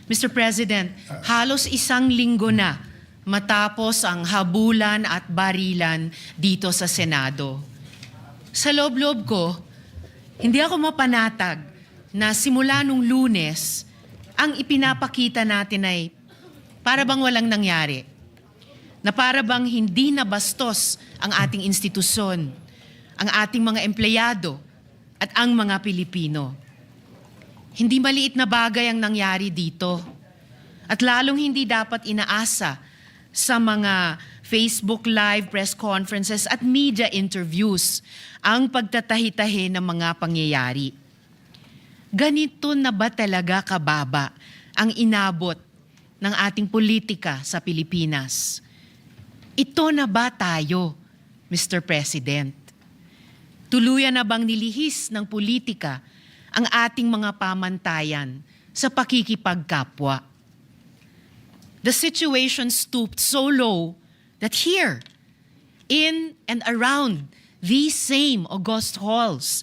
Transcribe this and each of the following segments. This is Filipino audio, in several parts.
Mr. President, halos isang linggo na matapos ang habulan at barilan dito sa Senado. Sa loob-loob ko, hindi ako mapanatag na simula nung Lunes, ang ipinapakita natin ay para bang walang nangyari. Na para bang hindi nabastos ang ating institusyon, ang ating mga empleyado at ang mga Pilipino. Hindi maliit na bagay ang nangyari dito. At lalong hindi dapat inaasa sa mga Facebook Live, press conferences at media interviews ang pagtatahi-tahi ng mga pangyayari. Ganito na ba talaga kababa ang inabot ng ating politika sa Pilipinas? Ito na ba tayo, Mr. President? Tuluyan na bang nilihis ng politika ang ating mga pamantayan sa pakikipagkapwa? The situation stooped so low that here, in and around these same august halls,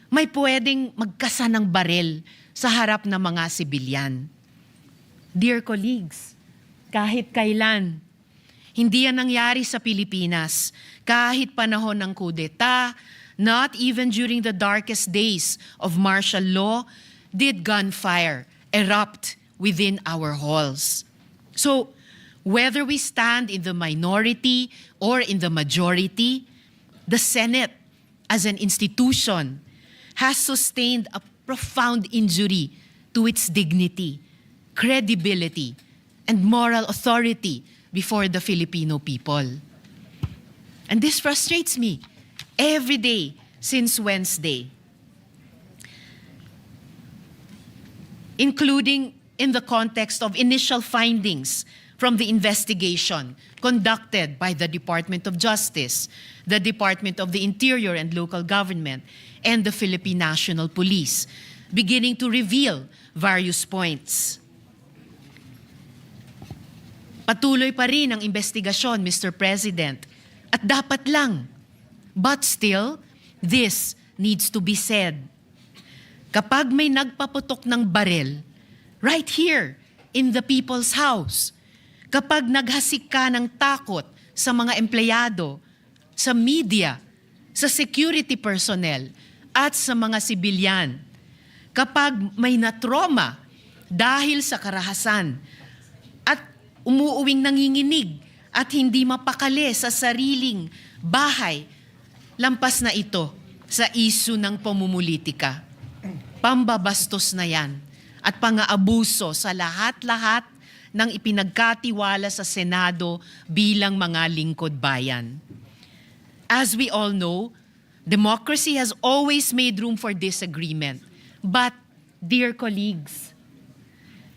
may pwedeng magkasa ng barel sa harap ng mga sibilyan. Dear colleagues, kahit kailan, hindi yan nangyari sa Pilipinas. Kahit panahon ng kudeta, not even during the darkest days of martial law, did gunfire erupt within our halls. So, whether we stand in the minority or in the majority, the Senate, as an institution, has sustained a profound injury to its dignity, credibility, and moral authority before the Filipino people. And this frustrates me every day since Wednesday, including in the context of initial findings from the investigation conducted by the Department of Justice, the Department of the Interior and Local Government, and the Philippine National Police, beginning to reveal various points. Patuloy pa rin ang investigasyon, Mr. President, at dapat lang. But still, this needs to be said. Kapag may nagpaputok ng barel, right here in the people's house, kapag naghasik ka ng takot sa mga empleyado, sa media, sa security personnel, at sa mga sibilyan, kapag may natroma dahil sa karahasan at umuuwing nanginginig at hindi mapakali sa sariling bahay, lampas na ito sa isyu ng pamumulitika. Pambabastos na yan at pang-aabuso sa lahat-lahat ng ipinagkatiwala sa Senado bilang mga lingkod bayan. As we all know, democracy has always made room for disagreement. But, dear colleagues,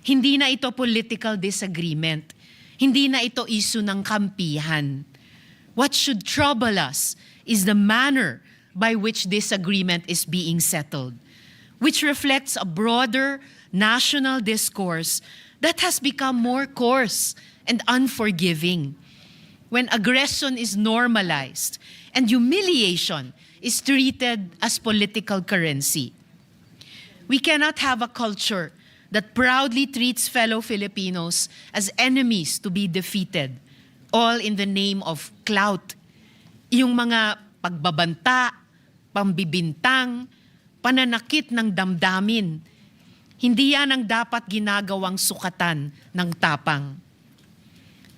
hindi na ito political disagreement. Hindi na ito issue ng kampihan. What should trouble us is the manner by which this agreement is being settled, which reflects a broader national discourse that has become more coarse and unforgiving. When aggression is normalized and humiliation is treated as political currency. We cannot have a culture that proudly treats fellow Filipinos as enemies to be defeated, all in the name of clout. Yung mga pagbabanta, pambibintang, pananakit ng damdamin, hindi yan ang dapat ginagawang sukatan ng tapang.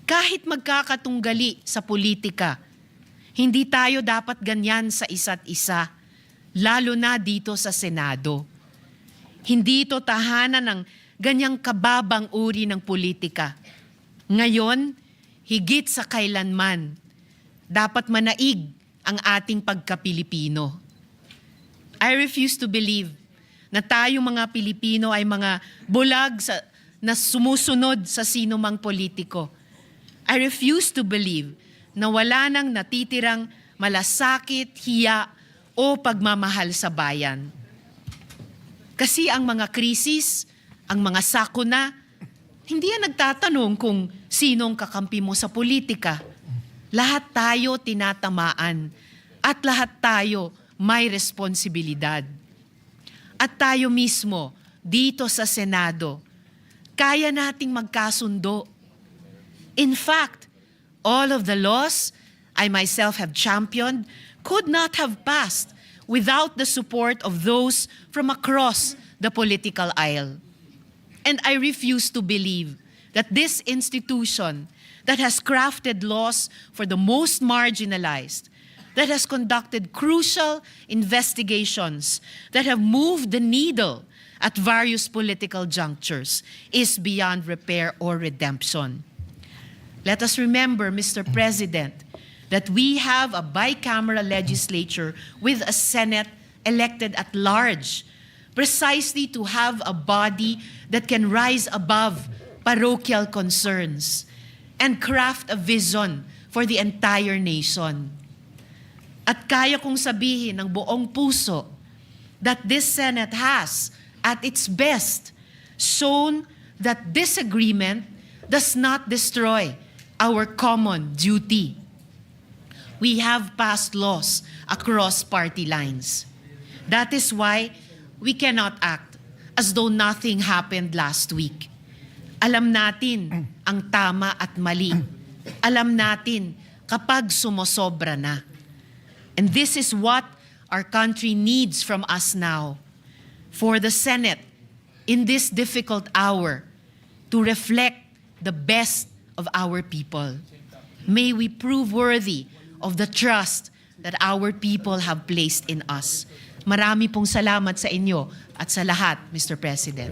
Kahit magkakatunggali sa politika, hindi tayo dapat ganyan sa isa't isa, lalo na dito sa Senado. Hindi ito tahanan ng ganyang kababang uri ng politika. Ngayon, higit sa kailanman, dapat manaig ang ating pagka-Pilipino. I refuse to believe na tayong mga Pilipino ay mga bulag na sumusunod sa sino mang politiko. I refuse to believe na wala nang natitirang malasakit, hiya o pagmamahal sa bayan. Kasi ang mga krisis, ang mga sakuna, hindi yan nagtatanong kung sinong kakampi mo sa politika. Lahat tayo tinatamaan at lahat tayo may responsibilidad. At tayo mismo, dito sa Senado, kaya nating magkasundo. In fact, all of the laws I myself have championed could not have passed without the support of those from across the political aisle. And I refuse to believe that this institution that has crafted laws for the most marginalized, that has conducted crucial investigations, that have moved the needle at various political junctures, is beyond repair or redemption. Let us remember, Mr. President, that we have a bicameral legislature with a Senate elected at large, precisely to have a body that can rise above parochial concerns and craft a vision for the entire nation. At kaya kong sabihin ng buong puso that this Senate has, at its best, shown that disagreement does not destroy our common duty. We have passed laws across party lines. That is why we cannot act as though nothing happened last week. Alam natin ang tama at mali. Alam natin kapag sumosobra na. And this is what our country needs from us now. For the Senate, in this difficult hour, to reflect the best of our people. May we prove worthy of the trust that our people have placed in us. Marami pong salamat sa inyo at sa lahat, Mr. President.